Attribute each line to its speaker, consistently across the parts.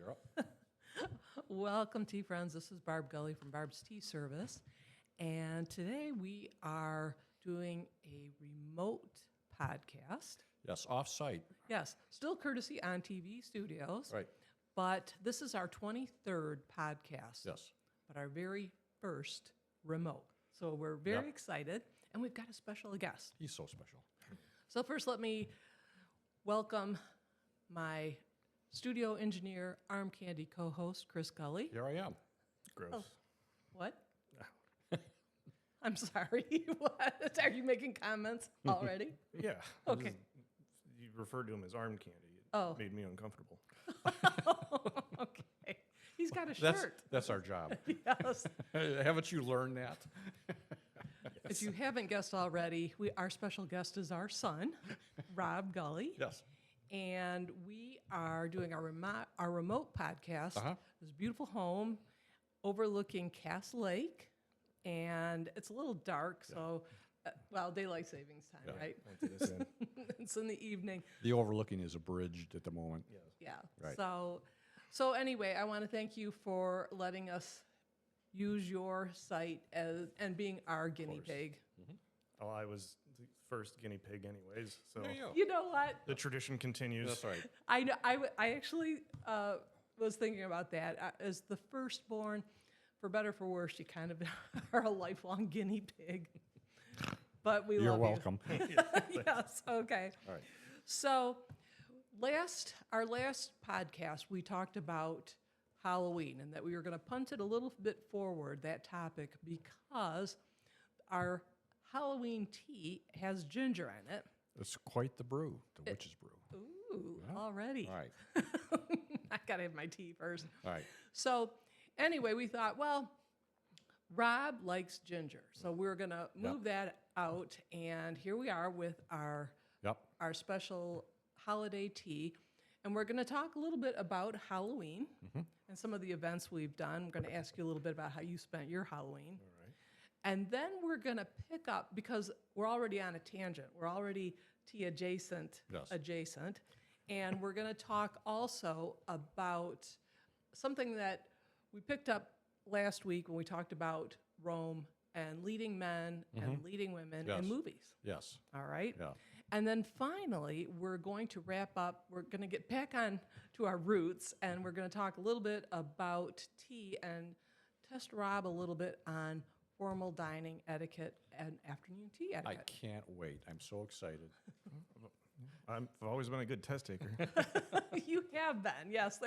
Speaker 1: You're up.
Speaker 2: Welcome, tea friends. This is Barb Gully from Barb's Tea Service. And today we are doing a remote podcast.
Speaker 1: Yes, off-site.
Speaker 2: Yes, still courtesy on TV studios.
Speaker 1: Right.
Speaker 2: But this is our 23rd podcast.
Speaker 1: Yes.
Speaker 2: But our very first remote. So we're very
Speaker 1: Yep.
Speaker 2: excited. And we've got a special guest.
Speaker 1: He's so special.
Speaker 2: So first, let me welcome my studio engineer, arm candy co-host, Chris Gully.
Speaker 1: Here I am.
Speaker 3: Gross.
Speaker 2: Oh. What? I'm sorry. What? Are you making comments already?
Speaker 3: Yeah.
Speaker 2: Okay.
Speaker 3: You referred to him as arm candy. It
Speaker 2: Oh.
Speaker 3: made me uncomfortable.
Speaker 2: Okay. He's got a shirt.
Speaker 1: That's our job.
Speaker 2: Yes.
Speaker 1: Haven't you learned that?
Speaker 2: If you haven't guessed already, our special guest is our son, Rob Gully.
Speaker 1: Yes.
Speaker 2: And we are doing our remote podcast.
Speaker 1: Uh-huh.
Speaker 2: This beautiful home overlooking Cass Lake. And it's a little dark, so, daylight savings time,
Speaker 1: Yeah.
Speaker 2: right?
Speaker 3: Went to this end.
Speaker 2: It's in the evening.
Speaker 1: The overlooking is abridged at the moment.
Speaker 3: Yes.
Speaker 2: Yeah.
Speaker 1: Right.
Speaker 2: So anyway, I want to thank you for letting us use your site and being our guinea
Speaker 3: course.
Speaker 2: pig.
Speaker 3: Well, I was the first guinea pig anyways, so
Speaker 1: There you go.
Speaker 2: You know what?
Speaker 3: the tradition continues.
Speaker 1: That's right.
Speaker 2: I know. I actually was thinking about that. As the firstborn, for better or for worse, you kind of are a lifelong guinea pig. But we
Speaker 1: You're
Speaker 2: love
Speaker 1: welcome.
Speaker 2: you. Yes. Okay.
Speaker 1: All right.
Speaker 2: So, our last podcast, we talked about Halloween and that we were going to punt it a little bit forward, that topic, because our Halloween tea has ginger in it.
Speaker 1: It's quite the brew, the witch's brew.
Speaker 2: Ooh,
Speaker 1: Yeah.
Speaker 2: already.
Speaker 1: All right.
Speaker 2: I got to have my tea first.
Speaker 1: All right.
Speaker 2: So, anyway, we thought, well, Rob likes ginger. So, we're going to move that out. And here we are with our
Speaker 1: Yep.
Speaker 2: special holiday tea. And we're going to talk a little bit about Halloween and some of the events we've done. We're going to ask you a little bit about how you spent your Halloween.
Speaker 3: All right.
Speaker 2: And then we're going to pick up, because we're already on a tangent. We're already tea adjacent.
Speaker 1: Yes.
Speaker 2: And we're going to talk also about something that we picked up last week when we talked about Rome and leading men and leading women
Speaker 1: Yes.
Speaker 2: in movies.
Speaker 1: Yes.
Speaker 2: All right?
Speaker 1: Yeah.
Speaker 2: And then finally, we're going to wrap up. We're going to get back on to our roots, and we're going to talk a little bit about tea and test Rob a little bit on formal dining etiquette and afternoon tea
Speaker 1: I
Speaker 2: etiquette.
Speaker 1: can't wait. I'm so excited.
Speaker 3: I've always been a good test taker.
Speaker 2: You have been, yes.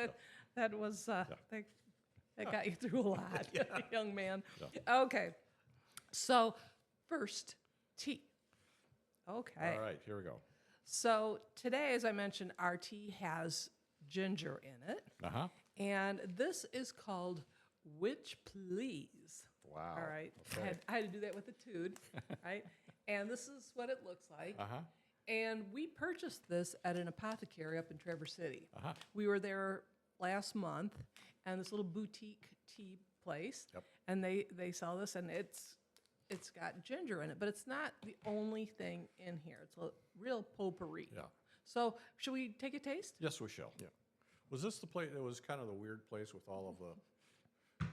Speaker 2: That was that got you through a lot, young man.
Speaker 1: Yeah.
Speaker 2: Okay, so first tea. Okay.
Speaker 1: All right. Here we go.
Speaker 2: So today, as I mentioned, our tea has ginger in it.
Speaker 1: Uh-huh.
Speaker 2: And this is called Witch Please.
Speaker 1: Wow.
Speaker 2: All right.
Speaker 1: Okay.
Speaker 2: I had to do that with a tood, right? And this is what it looks like.
Speaker 1: Uh-huh.
Speaker 2: And we purchased this at an apothecary up in Traverse City.
Speaker 1: Uh-huh.
Speaker 2: We were there last month, and this little boutique tea place.
Speaker 1: Yep.
Speaker 2: And they sell this, and it's got ginger in it, but it's not the only thing in here. It's a real potpourri.
Speaker 1: Yeah.
Speaker 2: So should we take a taste?
Speaker 1: Yes, we shall.
Speaker 3: Yeah.
Speaker 1: Was this the place? It was kind of the weird place with all of the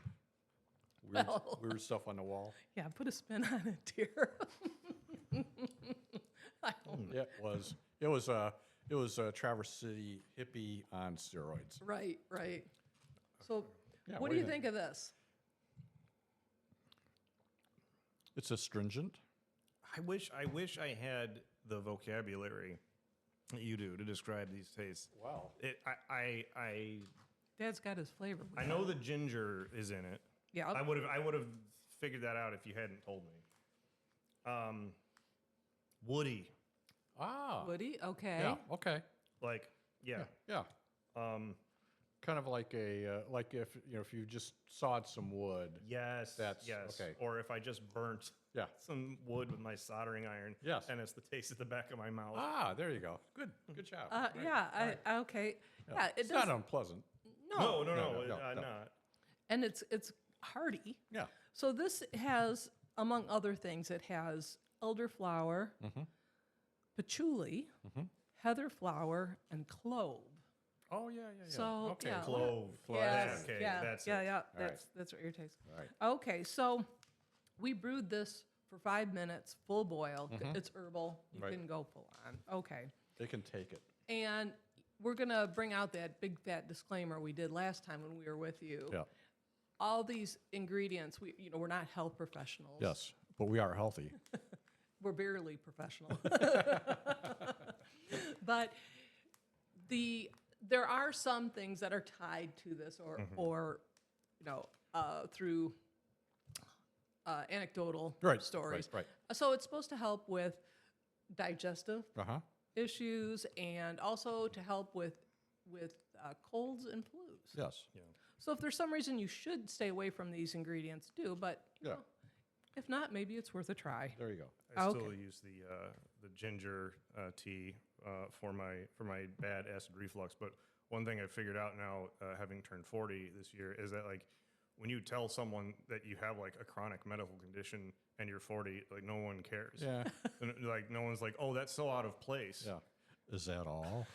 Speaker 1: weird,
Speaker 2: Well.
Speaker 1: weird stuff on the wall.
Speaker 2: Yeah, put a spin on it, dear.
Speaker 1: It was. It was a Traverse City hippie on steroids.
Speaker 2: Right. So
Speaker 1: Yeah,
Speaker 2: what do you think of this?
Speaker 1: It's astringent.
Speaker 3: I wish I had the vocabulary that you do to describe these tastes.
Speaker 1: Wow.
Speaker 3: I
Speaker 2: Dad's got his flavor.
Speaker 3: know the ginger is in it.
Speaker 2: Yeah.
Speaker 3: I would have figured that out if you hadn't told me. Woody,
Speaker 1: Ah.
Speaker 2: Woody? Okay.
Speaker 1: Yeah. Okay.
Speaker 3: like yeah.
Speaker 1: Yeah. Kind of like like if you just sawed some wood.
Speaker 3: Yes.
Speaker 1: That's-
Speaker 3: yes.
Speaker 1: okay.
Speaker 3: Or if I just burnt
Speaker 1: Yeah.
Speaker 3: some wood with my soldering iron.
Speaker 1: Yes.
Speaker 3: And it's the taste at the back of my mouth.
Speaker 1: Ah, there you go. Good job.
Speaker 2: Yeah. Okay. Yeah. It
Speaker 1: It's
Speaker 2: does.
Speaker 1: not unpleasant.
Speaker 3: No,
Speaker 1: no,
Speaker 3: not.
Speaker 2: And it's hearty.
Speaker 1: Yeah.
Speaker 2: So this has, among other things, it has elderflower, patchouli, heather flower, and clove.
Speaker 1: Oh, yeah.
Speaker 2: So,
Speaker 1: okay.
Speaker 2: yeah.
Speaker 3: Clove.
Speaker 2: Yes,
Speaker 3: Okay,
Speaker 2: yeah,
Speaker 3: that's
Speaker 2: yeah,
Speaker 3: it.
Speaker 2: yeah.
Speaker 1: right.
Speaker 2: That's what your taste.
Speaker 1: All right.
Speaker 2: Okay, so we brewed this for 5 minutes, full boil. It's herbal. You
Speaker 1: Right.
Speaker 2: can go full on. Okay.
Speaker 1: They can take it.
Speaker 2: And we're going to bring out that big fat disclaimer we did last time when we were with you.
Speaker 1: Yeah.
Speaker 2: All these ingredients, we're not health professionals.
Speaker 1: Yes, but we are healthy.
Speaker 2: We're barely professional. But there are some things that are tied to this or through anecdotal stories.
Speaker 1: Right.
Speaker 2: So it's supposed to help with digestive
Speaker 1: Uh-huh.
Speaker 2: issues and also to help with colds and flus.
Speaker 1: Yes.
Speaker 3: Yeah.
Speaker 2: So if there's some reason you should stay away from these ingredients, do. But you
Speaker 1: Yeah.
Speaker 2: know, if not, maybe it's worth a try.
Speaker 1: There you go.
Speaker 3: I
Speaker 2: Okay.
Speaker 3: still use the ginger tea for my bad acid reflux. But one thing I figured out now, having turned 40 this year, is that like when you tell someone that you have like a chronic medical condition and you're 40, like no one cares.
Speaker 1: Yeah.
Speaker 3: And, like no one's like, oh, that's so out of place.
Speaker 1: Yeah. Is that all?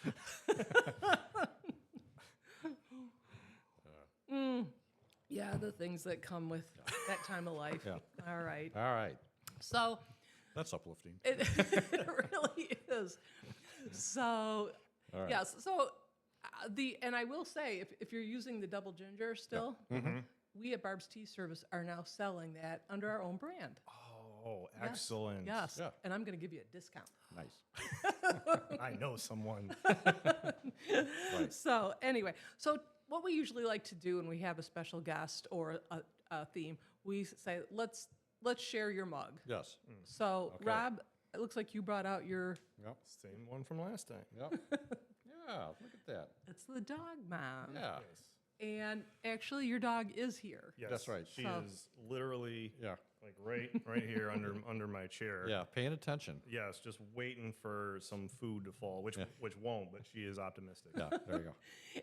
Speaker 2: Yeah, the things that come with that time of life.
Speaker 1: Yeah.
Speaker 2: All right.
Speaker 1: All right.
Speaker 2: So
Speaker 1: That's uplifting.
Speaker 2: it, it really is. So
Speaker 1: All right.
Speaker 2: yes. So and I will say, if you're using the double ginger still, we at Barb's Tea Service are now selling that under our own brand.
Speaker 3: Oh,
Speaker 2: Yes.
Speaker 3: excellent.
Speaker 2: Yes.
Speaker 1: Yeah.
Speaker 2: And I'm going to give you a discount.
Speaker 1: Nice.
Speaker 3: I know someone.
Speaker 1: Right.
Speaker 2: So anyway, so what we usually like to do when we have a special guest or a theme, we say, let's share your mug.
Speaker 1: Yes.
Speaker 2: So
Speaker 1: Okay.
Speaker 2: Rob, it looks like you brought out your,
Speaker 1: Yep.
Speaker 3: Same one from last time.
Speaker 1: Yep. Yeah. Look at that.
Speaker 2: it's the dog mom.
Speaker 1: Yeah.
Speaker 2: And actually your dog is here.
Speaker 3: Yes,
Speaker 1: That's right.
Speaker 3: She
Speaker 2: So-
Speaker 3: is literally
Speaker 1: Yeah.
Speaker 3: like right here under my chair.
Speaker 1: Yeah. Paying attention.
Speaker 3: Yes, just waiting for some food to fall, which won't, but she is optimistic.
Speaker 1: Yeah. There you go.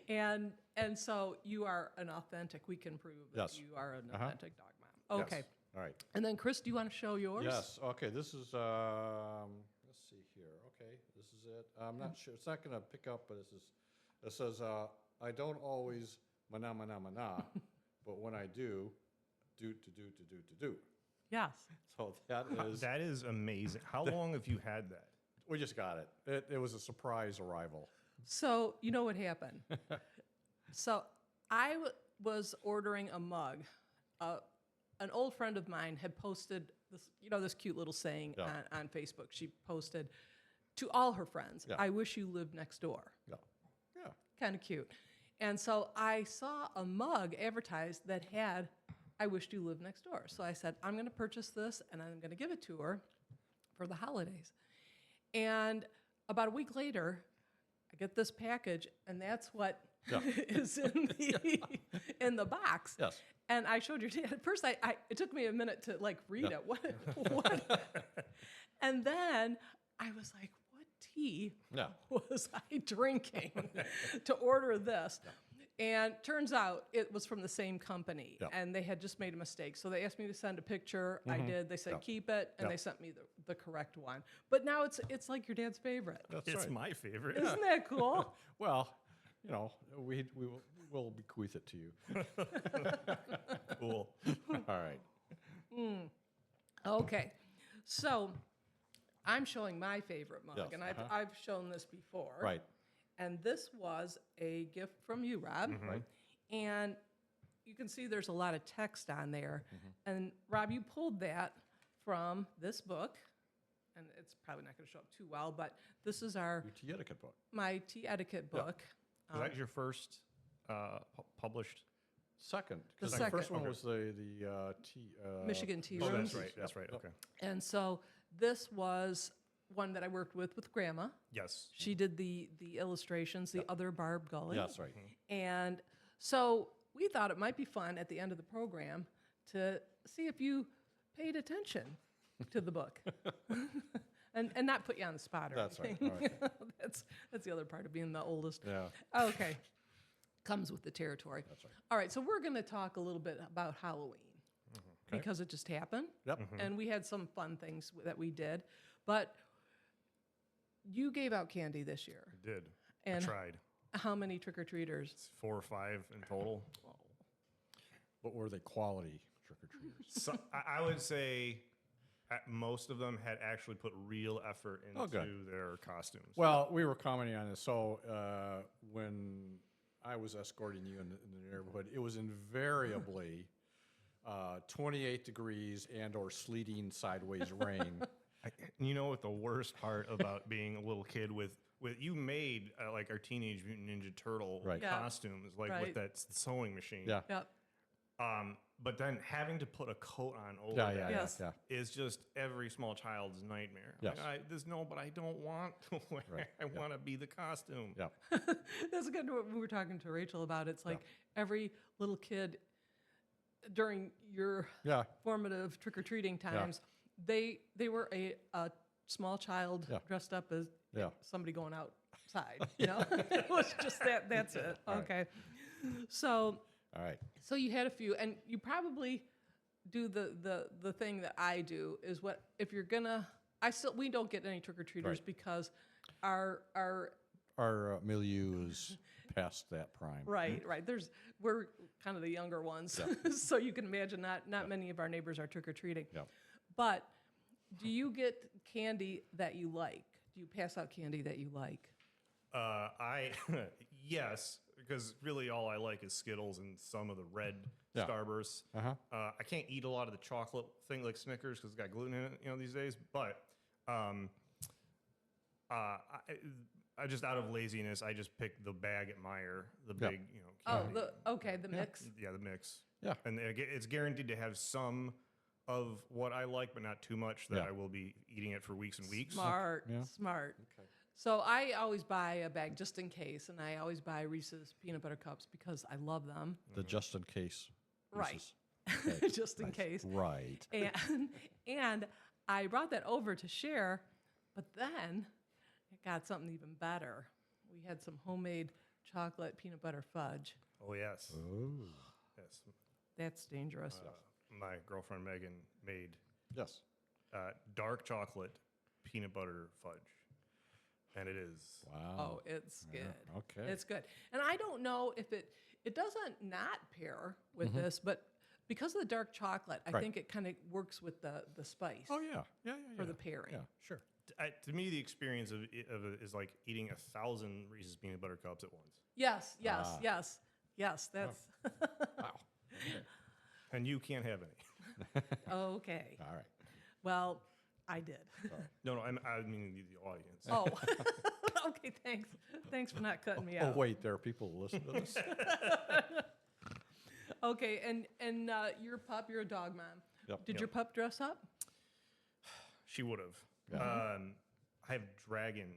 Speaker 2: And so you are an authentic, we can prove that
Speaker 1: Yes.
Speaker 2: you are an
Speaker 1: Uh-huh.
Speaker 2: authentic dog mom. Okay.
Speaker 3: Yes.
Speaker 1: All right.
Speaker 2: And then Chris, do you want to show yours?
Speaker 1: Yes. Okay. This is let's see here. Okay. This is it. I'm not sure. It's not going to pick up, but it says I don't always mana, but when I do to do.
Speaker 2: Yes.
Speaker 1: So that is,
Speaker 3: That is amazing. How long have you had that?
Speaker 1: we just got it. It was a surprise arrival.
Speaker 2: So you know what happened? So I was ordering a mug. An old friend of mine had posted this cute little saying
Speaker 1: Yeah.
Speaker 2: on Facebook. She posted to all her friends,
Speaker 1: Yeah.
Speaker 2: "I wish you lived next door."
Speaker 1: Yeah. Yeah.
Speaker 2: Kind of cute. And so I saw a mug advertised that had, "I wished you lived next door." So I said, I'm going to purchase this and I'm going to give it to her for the holidays. And about a week later, I get this package, and that's what
Speaker 1: Yeah.
Speaker 2: is in the box.
Speaker 1: Yes.
Speaker 2: And I showed your dad. At first, it took me a minute to read
Speaker 1: Yeah.
Speaker 2: it. What? And then I was like, what tea
Speaker 1: Yeah.
Speaker 2: was I drinking to order this? And turns out it was from the same company,
Speaker 1: Yeah.
Speaker 2: and they had just made a mistake. So they asked me to send a picture. I did. They said,
Speaker 1: Yeah.
Speaker 2: keep it, and
Speaker 1: Yeah.
Speaker 2: they sent me the correct one. But now it's like your dad's favorite.
Speaker 1: That's
Speaker 3: It's
Speaker 1: right.
Speaker 3: my favorite.
Speaker 2: Isn't that cool?
Speaker 1: Well, we'll bequeath it to you.
Speaker 3: Cool.
Speaker 1: All right.
Speaker 2: Okay. So I'm showing my favorite mug,
Speaker 1: Yes,
Speaker 2: and
Speaker 1: uh-huh.
Speaker 2: I've shown this before.
Speaker 1: Right.
Speaker 2: And this was a gift from you, Rob.
Speaker 1: Right.
Speaker 2: And you can see there's a lot of text on there. And Rob, you pulled that from this book. And it's probably not going to show up too well, but this is
Speaker 1: Your tea etiquette book.
Speaker 2: my tea etiquette book.
Speaker 3: Was that your first published?
Speaker 1: Second.
Speaker 2: The
Speaker 1: 'Cause the
Speaker 2: second.
Speaker 1: first one
Speaker 3: Okay.
Speaker 1: was the tea.
Speaker 2: Michigan Tea
Speaker 3: Oh,
Speaker 2: Rooms.
Speaker 3: that's right. That's right. Okay.
Speaker 2: And so this was one that I worked with Grandma.
Speaker 3: Yes.
Speaker 2: She did the illustrations, the other Barb Gully.
Speaker 1: Yes, right.
Speaker 2: And so we thought it might be fun at the end of the program to see if you paid attention to the book. and not put you on the spot or
Speaker 1: That's right,
Speaker 2: anything.
Speaker 1: all right.
Speaker 2: That's the other part of being the oldest.
Speaker 1: Yeah.
Speaker 2: Okay. Comes with the territory.
Speaker 1: That's right.
Speaker 2: All right, so we're going to talk a little bit about Halloween
Speaker 1: Okay.
Speaker 2: because it just happened.
Speaker 1: Yep.
Speaker 2: And we had some fun things that we did. But you gave out candy this year.
Speaker 3: I did.
Speaker 2: And
Speaker 3: I tried.
Speaker 2: How many trick-or-treaters?
Speaker 3: It's 4 or 5 in total.
Speaker 1: But were they quality trick-or-treaters?
Speaker 3: So I would say most of them had actually put real effort into
Speaker 1: good.
Speaker 3: their costumes.
Speaker 1: Well, we were commenting on this. So when I was escorting you in the neighborhood, it was invariably 28 degrees and or sleeting sideways rain.
Speaker 3: You know what the worst part about being a little kid with you made like our Teenage Mutant Ninja Turtle
Speaker 1: Right.
Speaker 2: Yeah.
Speaker 3: costumes, like
Speaker 2: Right.
Speaker 3: with that sewing machine.
Speaker 1: Yeah.
Speaker 2: Yep.
Speaker 3: But then having to put a coat on over
Speaker 1: Yeah,
Speaker 3: that
Speaker 1: yeah,
Speaker 2: Yes.
Speaker 1: yeah.
Speaker 3: is just every small child's nightmare.
Speaker 1: Yes.
Speaker 3: Like, but I don't want to wear.
Speaker 1: Right.
Speaker 3: I want to be the costume.
Speaker 1: Yeah.
Speaker 2: That's good. What we were talking to Rachel about. It's like every little kid during your
Speaker 1: Yeah.
Speaker 2: formative trick-or-treating times, they were a small child
Speaker 1: Yeah.
Speaker 2: dressed up as
Speaker 1: Yeah.
Speaker 2: somebody going outside. You know, it was just that. That's it.
Speaker 1: Right.
Speaker 2: Okay. So
Speaker 1: All right.
Speaker 2: you had a few, and you probably do the thing that I do is what if you're gonna. We don't get any trick-or-treaters
Speaker 1: Right.
Speaker 2: because our
Speaker 1: Our milieu is past that prime.
Speaker 2: Right. We're kind of the younger ones, so you can imagine not many of our neighbors are trick or treating.
Speaker 1: Yep.
Speaker 2: But do you get candy that you like? Do you pass out candy that you like?
Speaker 3: Yes, because really all I like is Skittles and some of the red
Speaker 1: Yeah.
Speaker 3: Starbursts.
Speaker 1: Uh-huh.
Speaker 3: I can't eat a lot of the chocolate thing like Snickers because it's got gluten in it, these days. But I just out of laziness, I just pick the bag at Meijer, the
Speaker 1: Yeah.
Speaker 3: big,
Speaker 2: Oh,
Speaker 3: candy.
Speaker 2: the mix.
Speaker 3: Yeah, the mix.
Speaker 1: Yeah.
Speaker 3: And it's guaranteed to have some of what I like, but not too much that
Speaker 1: Yeah.
Speaker 3: I will be eating it for weeks and weeks.
Speaker 2: Smart,
Speaker 1: Yeah.
Speaker 2: smart.
Speaker 1: Okay.
Speaker 2: So I always buy a bag just in case, and I always buy Reese's peanut butter cups because I love them.
Speaker 1: The just in case.
Speaker 2: Right.
Speaker 1: pieces. Okay.
Speaker 2: Just in
Speaker 1: Nice.
Speaker 2: case.
Speaker 1: Right.
Speaker 2: And I brought that over to share, but then it got something even better. We had some homemade chocolate peanut butter fudge.
Speaker 3: Oh, yes.
Speaker 1: Oh.
Speaker 3: Yes.
Speaker 2: That's dangerous.
Speaker 3: My girlfriend Megan made
Speaker 1: Yes.
Speaker 3: dark chocolate peanut butter fudge. And it is.
Speaker 1: Wow.
Speaker 2: Oh, it's
Speaker 1: Yeah,
Speaker 2: good.
Speaker 1: okay.
Speaker 2: It's good. And I don't know if it doesn't not pair with this, but because of the dark chocolate, I
Speaker 1: Right.
Speaker 2: think it kind of works with the spice
Speaker 1: Oh, yeah. Yeah,
Speaker 2: for
Speaker 1: yeah.
Speaker 2: the pairing.
Speaker 1: Yeah, sure.
Speaker 3: To me, the experience of it is like eating 1,000 Reese's peanut butter cups at once.
Speaker 2: Yes.
Speaker 1: Ah.
Speaker 2: That's
Speaker 1: Wow.
Speaker 3: And you can't have any.
Speaker 2: okay.
Speaker 1: All right.
Speaker 2: Well, I did.
Speaker 3: No, I mean the audience.
Speaker 2: Oh, okay. Thanks for not cutting me
Speaker 1: Oh,
Speaker 2: out.
Speaker 1: wait, there are people who listen to this?
Speaker 2: Okay, and your pup, you're a dog mom.
Speaker 1: Yep.
Speaker 2: Did your pup dress up?
Speaker 3: She would have.
Speaker 1: Yeah.
Speaker 3: I have dragon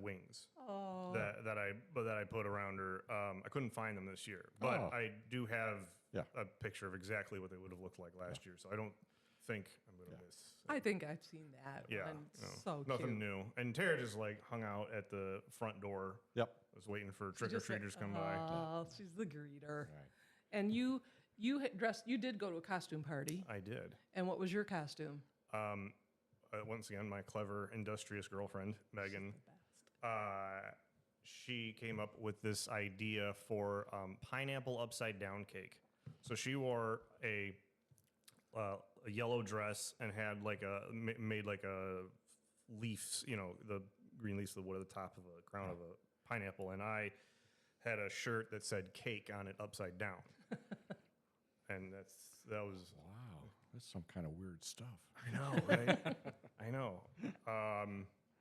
Speaker 3: wings
Speaker 2: Oh,
Speaker 3: that I put around her. I couldn't find them this year, but
Speaker 1: Oh.
Speaker 3: I do have
Speaker 1: Yeah.
Speaker 3: a picture of exactly what they would have looked like last year. So I don't think I'm gonna miss.
Speaker 2: I think I've seen that.
Speaker 3: Yeah,
Speaker 2: one.
Speaker 3: no,
Speaker 2: So
Speaker 3: nothing
Speaker 2: cute.
Speaker 3: new. And Tara just like hung out at the front door.
Speaker 1: Yep.
Speaker 3: Was waiting for
Speaker 2: She
Speaker 3: trick or
Speaker 2: just said,
Speaker 3: treaters to come by.
Speaker 2: Oh, she's the greeter.
Speaker 1: Right.
Speaker 2: And you had dressed. You did go to a costume party.
Speaker 3: I did.
Speaker 2: And what was your costume?
Speaker 3: Once again, my clever, industrious girlfriend Megan. She came up with this idea for pineapple upside down cake. So she wore a yellow dress and had like made like a leaves, the green leaves that would at the top of a crown of a pineapple, and I had a shirt that said cake on it upside down. And that was
Speaker 1: Wow. That's some kind of weird stuff.
Speaker 3: I know, right? I know.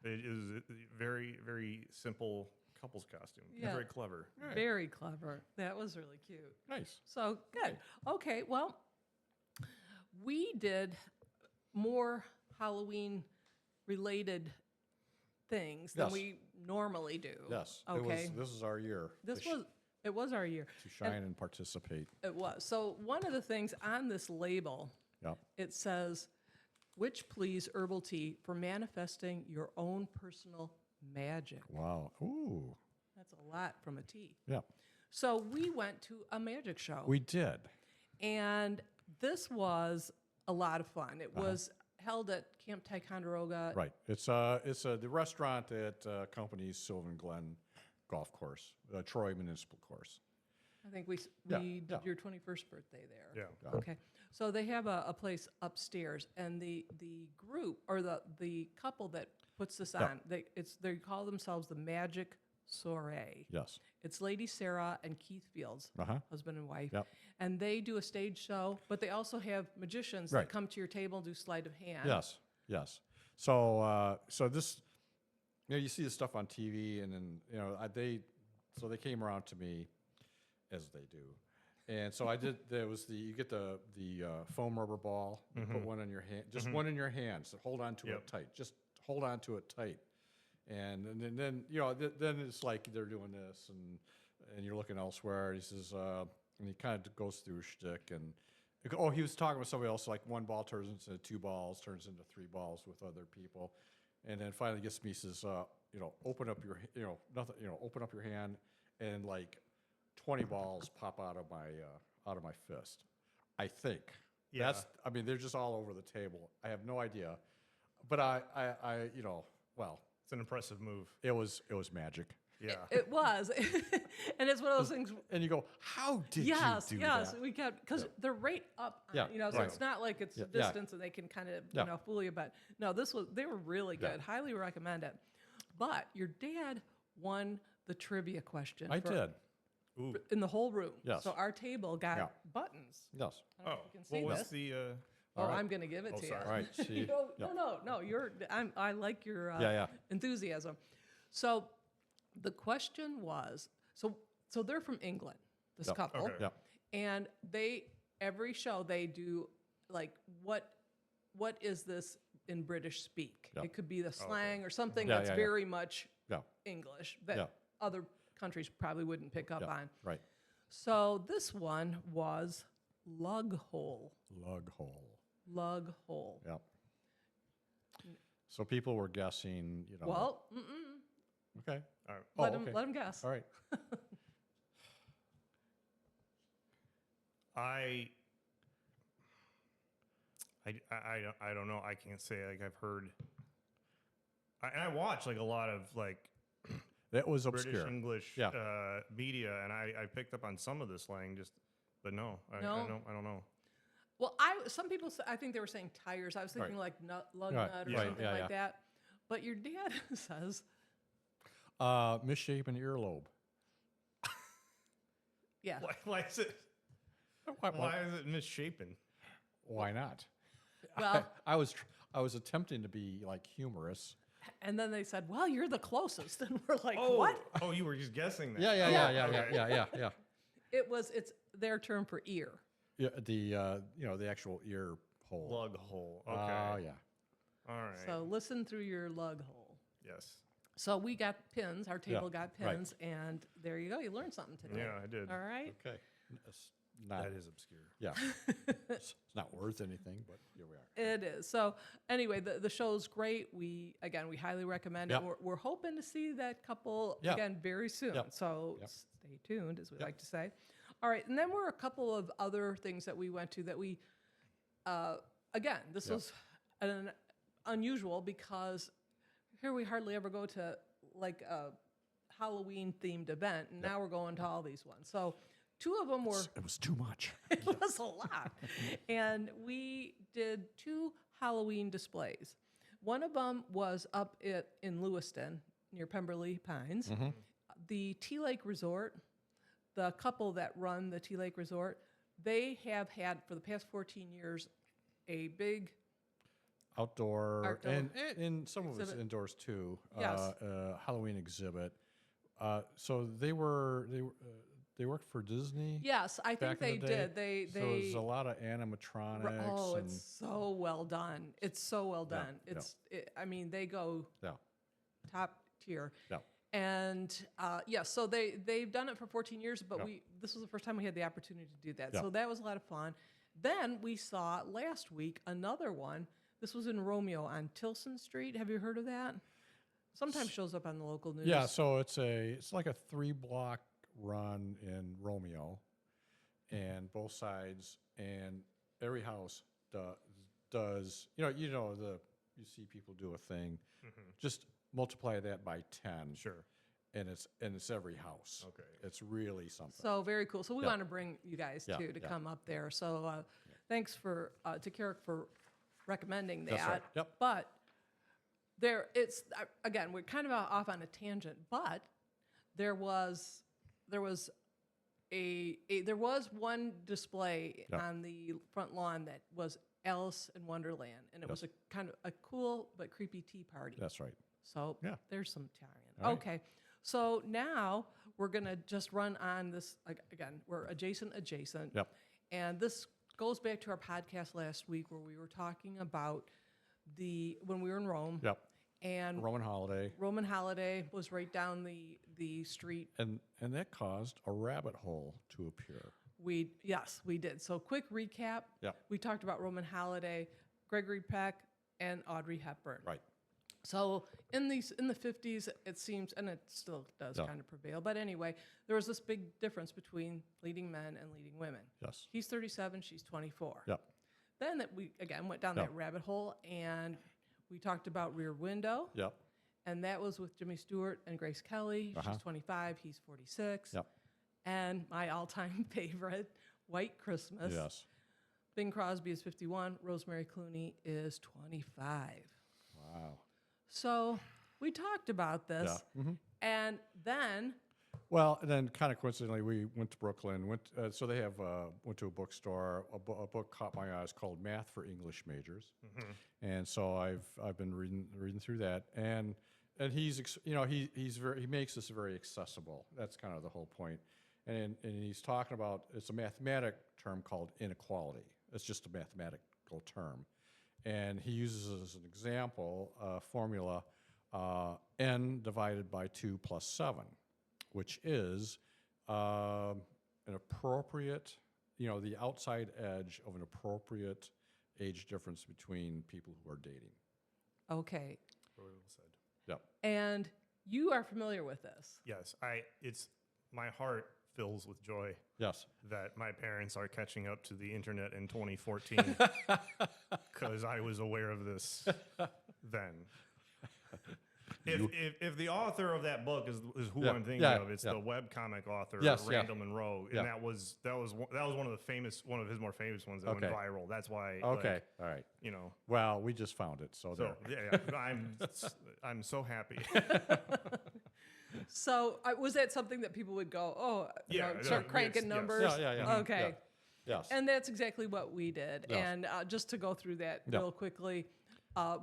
Speaker 3: It is a very, very simple couple's costume.
Speaker 2: Yeah.
Speaker 3: Very clever.
Speaker 2: Very clever. That was really cute.
Speaker 1: Nice.
Speaker 2: So good. Okay, well, we did more Halloween related things than
Speaker 1: Yes.
Speaker 2: we normally do.
Speaker 1: Yes.
Speaker 2: Okay.
Speaker 1: This is our year.
Speaker 2: It was our year.
Speaker 1: To shine and participate.
Speaker 2: It was. So one of the things on this label,
Speaker 1: Yep.
Speaker 2: it says, "Which please herbal tea for manifesting your own personal magic."
Speaker 1: Wow. Ooh.
Speaker 2: That's a lot from a tea.
Speaker 1: Yeah.
Speaker 2: So we went to a magic show.
Speaker 1: We did.
Speaker 2: And this was a lot of fun. It was held at Camp Ticonderoga.
Speaker 1: Right. It's the restaurant that accompanies Sylvan Glen golf course, Troy Municipal Course.
Speaker 2: I think we
Speaker 1: Yeah,
Speaker 2: did
Speaker 1: yeah.
Speaker 2: your 21st birthday there.
Speaker 3: Yeah.
Speaker 1: Yeah.
Speaker 2: Okay. So they have a place upstairs, and the group or the couple that puts this
Speaker 1: Yeah.
Speaker 2: on, they call themselves the Magic Soiree.
Speaker 1: Yes.
Speaker 2: It's Lady Sarah and Keith Fields,
Speaker 1: Uh-huh.
Speaker 2: husband and wife.
Speaker 1: Yep.
Speaker 2: And they do a stage show, but they also have magicians
Speaker 1: Right.
Speaker 2: that come to your table and do sleight of hand.
Speaker 1: Yes. Yes. So so this, you see this stuff on TV, and then they came around to me, as they do, and so I did. There was you get the foam rubber ball. You put one in your hand, just one in your hand. So hold on to
Speaker 3: Yep.
Speaker 1: it tight. Just hold on to it tight, and then then it's like they're doing this, and you're looking elsewhere. And he says, and he kind of goes through a shtick, and he was talking with somebody else. Like one ball turns into 2 balls, turns into 3 balls with other people, and then finally gets me. He says, open up your open up your hand, and like 20 balls pop out of my fist. I think.
Speaker 3: Yeah.
Speaker 1: I mean, they're just all over the table. I have no idea, but I well,
Speaker 3: It's an impressive move.
Speaker 1: it was magic.
Speaker 3: Yeah.
Speaker 2: It was. And it's one of those things.
Speaker 1: And you go, how did
Speaker 2: Yes,
Speaker 1: you do
Speaker 2: yes,
Speaker 1: that?
Speaker 2: we kept, because they're right up, on,
Speaker 1: Yeah,
Speaker 2: so
Speaker 1: right.
Speaker 2: it's not like it's
Speaker 1: Yeah.
Speaker 2: distance and they can kind of,
Speaker 1: Yeah.
Speaker 2: fool you. But no, they were really
Speaker 1: Yeah.
Speaker 2: good. Highly recommend it. But your dad won the trivia question.
Speaker 1: I did.
Speaker 3: Ooh.
Speaker 2: In the whole room.
Speaker 1: Yes.
Speaker 2: So our table got
Speaker 1: Yeah.
Speaker 2: buttons.
Speaker 1: Yes.
Speaker 2: I don't know
Speaker 3: Oh,
Speaker 2: if you can see
Speaker 3: what was
Speaker 2: this.
Speaker 3: the?
Speaker 2: Oh,
Speaker 1: All right.
Speaker 2: I'm going to give it
Speaker 3: Oh,
Speaker 2: to
Speaker 3: sorry.
Speaker 2: you.
Speaker 1: All right. See.
Speaker 2: No, I like your
Speaker 1: Yeah.
Speaker 2: enthusiasm. So the question was, so they're from England, this
Speaker 1: Yep.
Speaker 2: couple.
Speaker 3: Okay.
Speaker 1: Yeah.
Speaker 2: And every show they do like what is this in British speak?
Speaker 1: Yeah.
Speaker 2: It could be the slang or something
Speaker 1: Yeah,
Speaker 2: that's
Speaker 1: yeah.
Speaker 2: very much
Speaker 1: Yeah.
Speaker 2: English that
Speaker 1: Yeah.
Speaker 2: other countries probably wouldn't pick up
Speaker 1: Yeah.
Speaker 2: on.
Speaker 1: Right.
Speaker 2: So this one was lug hole.
Speaker 1: Lug hole.
Speaker 2: Lug hole.
Speaker 1: Yep. So people were guessing,
Speaker 2: Well,
Speaker 1: Okay.
Speaker 3: All right.
Speaker 2: let
Speaker 1: okay.
Speaker 2: them guess.
Speaker 1: All right.
Speaker 3: I don't know. I can't say like I've heard. I watch like a lot of like
Speaker 1: That was
Speaker 3: British
Speaker 1: obscure.
Speaker 3: English
Speaker 1: Yeah.
Speaker 3: media, and I picked up on some of the slang. But no, I don't know.
Speaker 2: Well, some people I think they were saying tires. I was thinking like lug
Speaker 1: Right.
Speaker 2: nut or
Speaker 1: Right.
Speaker 2: something
Speaker 1: Yeah,
Speaker 2: like
Speaker 1: yeah.
Speaker 2: that. But your dad says,
Speaker 1: Misshapen earlobe.
Speaker 2: yeah.
Speaker 3: Why is it? Why is it misshapen?
Speaker 1: Why not?
Speaker 2: Well,
Speaker 1: I was attempting to be like humorous.
Speaker 2: and then they said, "Well, you're the closest," and we're like, "What?"
Speaker 3: Oh, you were just guessing that.
Speaker 1: Yeah.
Speaker 2: It's their term for ear.
Speaker 1: Yeah, the actual ear hole.
Speaker 3: Lug hole. Okay.
Speaker 1: Oh yeah.
Speaker 3: All right.
Speaker 2: So listen through your lug hole.
Speaker 3: Yes.
Speaker 2: So we got pins. Our table got
Speaker 1: right.
Speaker 2: pins, and there you go. You learned something today.
Speaker 3: Yeah, I did.
Speaker 2: All right.
Speaker 1: Okay. It's not.
Speaker 3: That is obscure.
Speaker 1: Yeah. It's not worth anything, but here we are.
Speaker 2: It is. So anyway, the show's great. We highly recommend it.
Speaker 1: Yep.
Speaker 2: We're hoping to see that couple
Speaker 1: Yep.
Speaker 2: again very soon.
Speaker 1: Yep.
Speaker 2: So
Speaker 1: Yep.
Speaker 2: stay tuned, as we
Speaker 1: Yep.
Speaker 2: like to say. All right, and then were a couple of other things that we went to that we, again, this
Speaker 1: Yep.
Speaker 2: was an unusual because here we hardly ever go to like a Halloween themed event, and now we're going to all these ones. So two of them were
Speaker 1: It was too much.
Speaker 2: it was a lot. And we did 2 Halloween displays. One of them was up in Lewiston near Pemberley Pines.
Speaker 1: Mm-hmm.
Speaker 2: The Tea Lake Resort, the couple that run the Tea Lake Resort, they have had for the past 14 years a big
Speaker 1: Outdoor. And some of it's
Speaker 2: Exhibit.
Speaker 1: indoors too.
Speaker 2: Yes.
Speaker 1: Halloween exhibit. So they worked for Disney.
Speaker 2: yes, I think
Speaker 1: back in
Speaker 2: they
Speaker 1: the day.
Speaker 2: did. They
Speaker 1: So there's a lot of animatronics.
Speaker 2: oh,
Speaker 1: and,
Speaker 2: it's so well done. It's so well
Speaker 1: Yeah,
Speaker 2: done.
Speaker 1: yeah.
Speaker 2: I mean, they go
Speaker 1: yeah.
Speaker 2: top tier.
Speaker 1: Yeah.
Speaker 2: And so they've done it for 14 years, but
Speaker 1: Yeah.
Speaker 2: this was the first time we had the opportunity to do that.
Speaker 1: Yeah.
Speaker 2: So that was a lot of fun. Then we saw last week another one. This was in Romeo on Tilson Street. Have you heard of that? Sometimes shows up on the local news.
Speaker 1: Yeah, so it's like a 3-block run in Romeo, and both sides, and every house does you see people do a thing, just multiply that by 10,
Speaker 3: Sure.
Speaker 1: and it's every house.
Speaker 3: Okay.
Speaker 1: It's really something.
Speaker 2: So very cool. So we
Speaker 1: Yeah.
Speaker 2: want to bring you guys
Speaker 1: Yeah,
Speaker 2: too to
Speaker 1: yeah.
Speaker 2: come up there. So thanks for to Carrick for recommending that.
Speaker 1: That's right. Yep.
Speaker 2: But again, we're kind of off on a tangent, but there was one display
Speaker 1: Yeah.
Speaker 2: on the front lawn that was Alice in Wonderland, and it was a kind of a cool but creepy tea party.
Speaker 1: That's right.
Speaker 2: So
Speaker 1: Yeah.
Speaker 2: there's some tie-in.
Speaker 1: All right.
Speaker 2: Okay. So now we're going to just run on this, again, we're adjacent.
Speaker 1: Yep.
Speaker 2: And this goes back to our podcast last week where we were talking about when we were in Rome.
Speaker 1: Yep.
Speaker 2: And
Speaker 1: Roman holiday.
Speaker 2: Roman holiday was right down the street.
Speaker 1: And that caused a rabbit hole to appear.
Speaker 2: Yes, we did. So quick recap.
Speaker 1: Yep.
Speaker 2: We talked about Roman holiday, Gregory Peck, and Audrey Hepburn.
Speaker 1: Right.
Speaker 2: So in the 50s, it seems, and it still does
Speaker 1: Yeah.
Speaker 2: kind of prevail. But anyway, there was this big difference between leading men and leading women.
Speaker 1: Yes.
Speaker 2: He's 37, she's 24.
Speaker 1: Yep.
Speaker 2: Then we again went down
Speaker 1: Yeah.
Speaker 2: that rabbit hole, and we talked about Rear Window,
Speaker 1: Yep.
Speaker 2: and that was with Jimmy Stewart and Grace Kelly.
Speaker 1: Uh-huh.
Speaker 2: She's 25, he's 46.
Speaker 1: Yep.
Speaker 2: And my all-time favorite, White Christmas.
Speaker 1: Yes.
Speaker 2: Bing Crosby is 51, Rosemary Clooney is 25.
Speaker 1: Wow.
Speaker 2: So we talked about this,
Speaker 1: Yeah. Mm-hmm.
Speaker 2: and then
Speaker 1: Well, and then kind of coincidentally, we went to Brooklyn. So they have went to a bookstore. A book caught my eyes called Math for English Majors, and so I've been reading through that. And he's he makes this very accessible. That's kind of the whole point. And he's talking about, it's a mathematic term called inequality. It's just a mathematical term, and he uses as an example a formula n divided by 2 plus 7. Which is an appropriate, the outside edge of an appropriate age difference between people who are dating.
Speaker 2: okay,
Speaker 3: Very well said.
Speaker 1: Yep.
Speaker 2: and you are familiar with this.
Speaker 3: Yes, my heart fills with joy
Speaker 1: Yes.
Speaker 3: that my parents are catching up to the internet in 2014 because I was aware of this then. If the author of that book is who
Speaker 1: Yeah,
Speaker 3: I'm thinking
Speaker 1: yeah,
Speaker 3: of, it's
Speaker 1: yeah.
Speaker 3: the webcomic author
Speaker 1: Yes, yeah.
Speaker 3: Randall Munroe, and
Speaker 1: Yeah.
Speaker 3: that was one of his more famous ones that
Speaker 1: Okay.
Speaker 3: went viral. That's why.
Speaker 1: Okay. All right. Well, we just found it, so
Speaker 3: So
Speaker 1: there.
Speaker 3: yeah, I'm so happy.
Speaker 2: So was that something that people would go, start
Speaker 3: yes,
Speaker 2: cranking
Speaker 3: yes.
Speaker 2: numbers?
Speaker 1: Yeah, yeah.
Speaker 2: Okay.
Speaker 1: Yeah. Yes.
Speaker 2: And that's exactly what we did.
Speaker 1: Yes.
Speaker 2: And just to go through that
Speaker 1: Yeah.
Speaker 2: real quickly,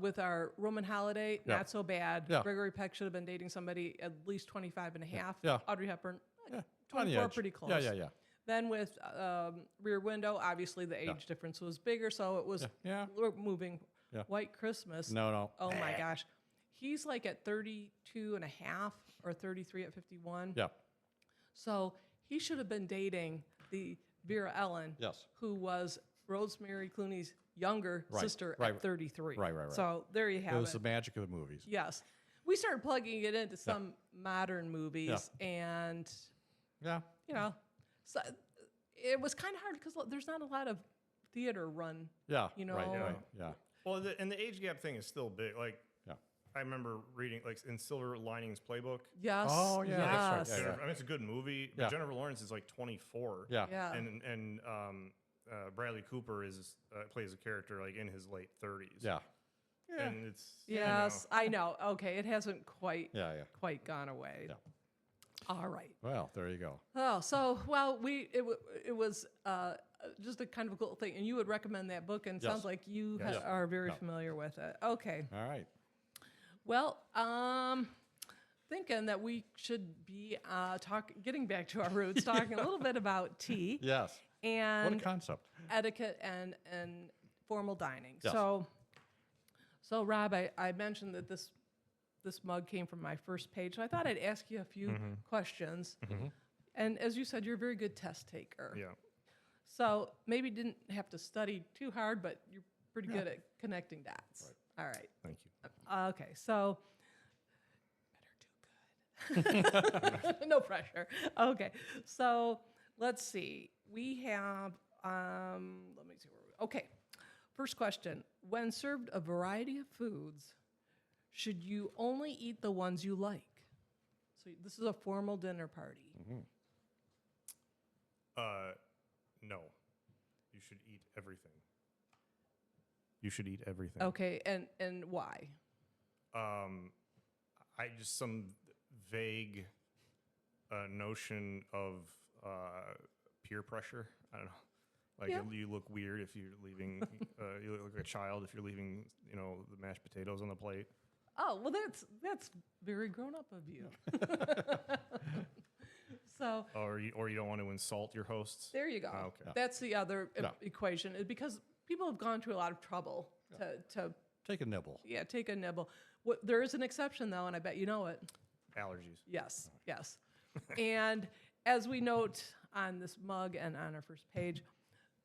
Speaker 2: with our Roman holiday,
Speaker 1: Yeah.
Speaker 2: not so bad.
Speaker 1: Yeah.
Speaker 2: Gregory Peck should have been dating somebody at least 25 and a half.
Speaker 1: Yeah.
Speaker 2: Audrey Hepburn,
Speaker 1: Yeah. On the
Speaker 2: 24,
Speaker 1: edge.
Speaker 2: pretty close.
Speaker 1: Yeah.
Speaker 2: Then with Rear Window, obviously the age
Speaker 1: Yeah.
Speaker 2: difference was bigger, so it was
Speaker 1: Yeah.
Speaker 2: we're moving.
Speaker 1: Yeah.
Speaker 2: White Christmas.
Speaker 1: No.
Speaker 2: Oh my gosh. He's like at 32 and a half or 33 at 51.
Speaker 1: Yeah.
Speaker 2: So he should have been dating the Vera Ellen,
Speaker 1: Yes.
Speaker 2: who was Rosemary Clooney's younger
Speaker 1: Right,
Speaker 2: sister
Speaker 1: right,
Speaker 2: at 33.
Speaker 1: right.
Speaker 2: So there you
Speaker 1: It
Speaker 2: have
Speaker 1: was
Speaker 2: it.
Speaker 1: the magic of the movies.
Speaker 2: Yes. We started plugging it into some modern movies, and,
Speaker 1: Yeah.
Speaker 2: so it was kind of hard because there's not a lot of theater run.
Speaker 1: Yeah.
Speaker 2: You know,
Speaker 1: Right. Yeah.
Speaker 3: Well, and the age gap thing is still big. Like,
Speaker 1: Yeah.
Speaker 3: I remember reading like in Silver Linings Playbook.
Speaker 2: Yes.
Speaker 1: Oh, yeah, that's right,
Speaker 2: yes.
Speaker 1: yeah.
Speaker 3: I mean, it's a good movie. But
Speaker 1: Yeah.
Speaker 3: Jennifer Lawrence is like 24.
Speaker 1: Yeah.
Speaker 2: Yeah.
Speaker 3: And Bradley Cooper plays a character like in his late 30s.
Speaker 1: Yeah.
Speaker 3: And it's
Speaker 2: Yes, I know. Okay, it hasn't quite
Speaker 1: Yeah.
Speaker 2: quite gone away.
Speaker 1: Yeah.
Speaker 2: All right.
Speaker 1: Well, there you go.
Speaker 2: Oh, so well, it was just a kind of a cool thing, and you would recommend that book, and it sounds
Speaker 1: Yes.
Speaker 2: like you
Speaker 1: Yes.
Speaker 2: are very
Speaker 1: Yeah.
Speaker 2: familiar with it. Okay.
Speaker 1: All right.
Speaker 2: Well, thinking that we should be getting back to our roots, talking a little bit about tea
Speaker 1: Yes. What a
Speaker 2: and
Speaker 1: concept.
Speaker 2: etiquette and formal dining.
Speaker 1: Yes.
Speaker 2: So Rob, I mentioned that this mug came from my first page, so I thought I'd ask you a few questions. And as you said, you're a very good test taker.
Speaker 3: Yeah.
Speaker 2: So maybe didn't have to study too hard, but you're pretty good at connecting dots. All right.
Speaker 3: Thank you.
Speaker 2: Okay, so better do good. No pressure. Okay, so let's see. We have, let me see where we, okay. First question. When served a variety of foods, should you only eat the ones you like? So this is a formal dinner party.
Speaker 3: No. You should eat everything. You should eat everything.
Speaker 2: Okay, and why?
Speaker 3: I just some vague notion of peer pressure. I don't know. Like
Speaker 2: Yeah.
Speaker 3: you look weird if you're leaving. You look like a child if you're leaving. The mashed potatoes on the plate.
Speaker 2: Oh, well, that's very grown up of you. So
Speaker 3: Or you don't want to insult your hosts.
Speaker 2: there you go.
Speaker 3: Ah, okay.
Speaker 2: That's the other
Speaker 1: Yeah.
Speaker 2: equation, because people have gone to a lot of trouble to
Speaker 1: Take a nibble.
Speaker 2: take a nibble. There is an exception, though, and I bet you know it.
Speaker 3: Allergies.
Speaker 2: Yes, yes. And as we note on this mug and on our first page,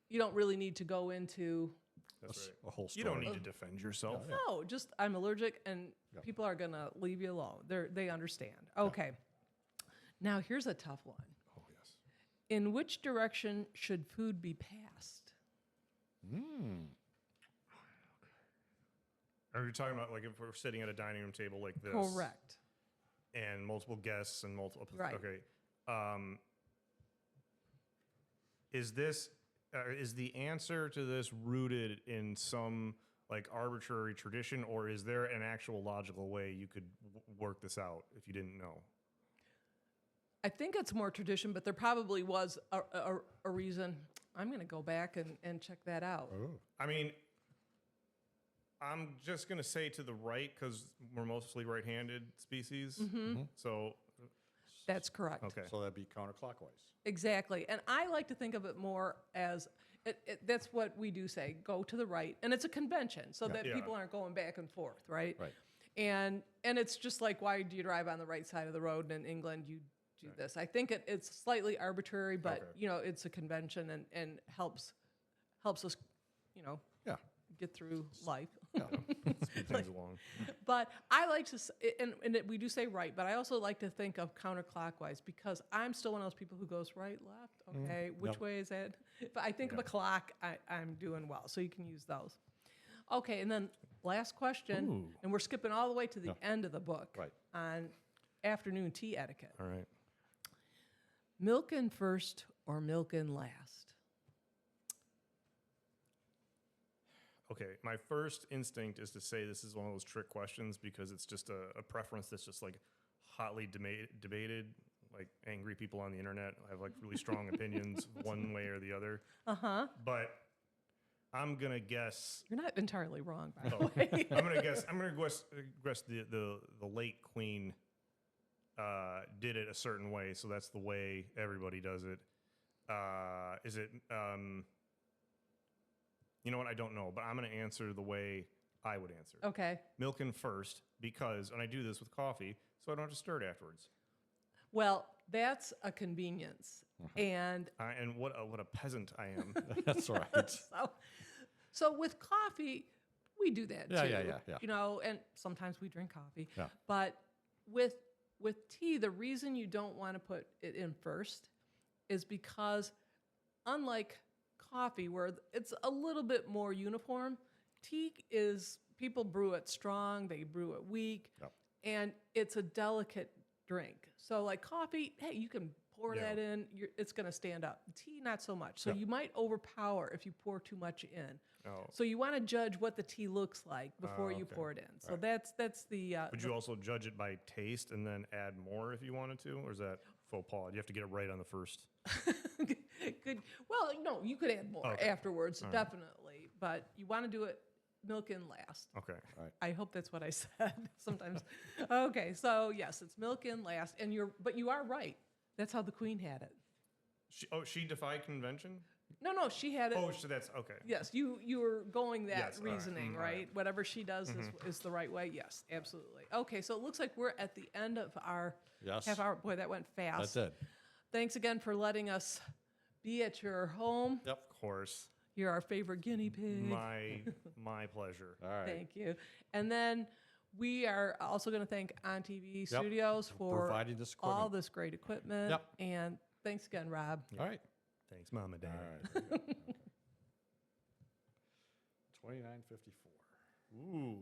Speaker 2: you don't really need to go into,
Speaker 3: That's right.
Speaker 1: A whole story.
Speaker 3: You don't need to defend yourself.
Speaker 2: no, just I'm allergic, and people are going to leave you alone. They understand. Okay. Now, here's a tough one.
Speaker 3: Oh yes.
Speaker 2: In which direction should food be passed?
Speaker 3: Are you talking about like if we're sitting at a dining room table like this?
Speaker 2: Correct.
Speaker 3: And multiple guests and multiple.
Speaker 2: Right.
Speaker 3: Okay. Is the answer to this rooted in some like arbitrary tradition, or is there an actual logical way you could work this out if you didn't know?
Speaker 2: I think it's more tradition, but there probably was a reason. I'm going to go back and check that out.
Speaker 3: I mean, I'm just going to say to the right because we're mostly right-handed species. So,
Speaker 2: That's correct.
Speaker 3: okay.
Speaker 1: So that'd be counterclockwise.
Speaker 2: Exactly. And I like to think of it more as that's what we do say, go to the right. And it's a convention so that
Speaker 3: Yeah.
Speaker 2: people aren't going back and forth, right?
Speaker 1: Right.
Speaker 2: And it's just like, why do you drive on the right side of the road? And in England, you do this. I think it's slightly arbitrary, but,
Speaker 3: Okay.
Speaker 2: it's a convention and helps us,
Speaker 1: Yeah.
Speaker 2: get through life.
Speaker 3: Speed things along.
Speaker 2: But I like to, we do say right, but I also like to think of counterclockwise because I'm still one of those people who goes right, left. Okay, which
Speaker 1: Yep.
Speaker 2: way is it? If I think of a clock, I'm doing well. So you can use those. Okay, and then last question,
Speaker 3: Ooh.
Speaker 2: and we're skipping all the way to the end of the book
Speaker 1: Right.
Speaker 2: on afternoon tea etiquette.
Speaker 3: All right.
Speaker 2: Milk in first or milk in last?
Speaker 3: Okay, my first instinct is to say this is one of those trick questions because it's just a preference that's just like hotly debated. Like angry people on the internet have like really strong opinions one way or the other. But I'm gonna guess.
Speaker 2: You're not entirely wrong, by the
Speaker 3: Oh,
Speaker 2: way.
Speaker 3: I'm gonna guess the late queen did it a certain way, so that's the way everybody does it. Is it? You know what? I don't know, but I'm going to answer the way I would answer.
Speaker 2: Okay.
Speaker 3: Milk in first because, and I do this with coffee, so I don't have to stir it afterwards.
Speaker 2: Well, that's a convenience. And
Speaker 3: And what a peasant I am.
Speaker 1: That's right.
Speaker 2: so with coffee, we do that
Speaker 1: Yeah,
Speaker 2: too.
Speaker 1: yeah.
Speaker 2: And sometimes we drink coffee.
Speaker 1: Yeah.
Speaker 2: But with tea, the reason you don't want to put it in first is because unlike coffee, where it's a little bit more uniform, tea is, people brew it strong, they brew it weak,
Speaker 1: Yep.
Speaker 2: and it's a delicate drink. So like coffee, hey, you can pour
Speaker 3: Yeah.
Speaker 2: that in, it's going to stand up. Tea, not so much. So
Speaker 1: Yeah.
Speaker 2: you might overpower if you pour too much in.
Speaker 3: Oh.
Speaker 2: So you want to judge what the tea looks like before you
Speaker 3: okay.
Speaker 2: pour it in. So
Speaker 3: Right.
Speaker 2: that's the.
Speaker 3: Would you also judge it by taste and then add more if you wanted to, or is that faux pas? You have to get it right on the first.
Speaker 2: Good. Well, no, you could add more
Speaker 3: Okay.
Speaker 2: afterwards, definitely. But you want to do it milk in last.
Speaker 3: Okay.
Speaker 2: I hope that's what I said sometimes. Okay, so yes, it's milk in last, and but you are right. That's how the queen had it.
Speaker 3: She defied convention?
Speaker 2: No, she had it.
Speaker 3: Oh, so that's okay.
Speaker 2: Yes, you were going that
Speaker 3: Yes, all right.
Speaker 2: reasoning,
Speaker 3: All right.
Speaker 2: right? Whatever she does is the right way. Yes, absolutely. Okay, so it looks like we're at the end of our
Speaker 1: Yes.
Speaker 2: half hour. Boy, that went fast.
Speaker 1: That's it.
Speaker 2: Thanks again for letting us be at your home.
Speaker 1: Yep.
Speaker 3: Of course.
Speaker 2: You're our favorite guinea pig.
Speaker 3: My pleasure.
Speaker 1: All right.
Speaker 2: Thank you. And then we are also going to thank On TV
Speaker 1: Yep.
Speaker 2: Studios for
Speaker 1: Providing this
Speaker 2: all
Speaker 1: equipment.
Speaker 2: this great equipment.
Speaker 1: Yep.
Speaker 2: And thanks again, Rob.
Speaker 1: All right.
Speaker 3: Thanks, Mom and Dad.
Speaker 1: All right. There you go. Okay. 2954.
Speaker 3: Ooh.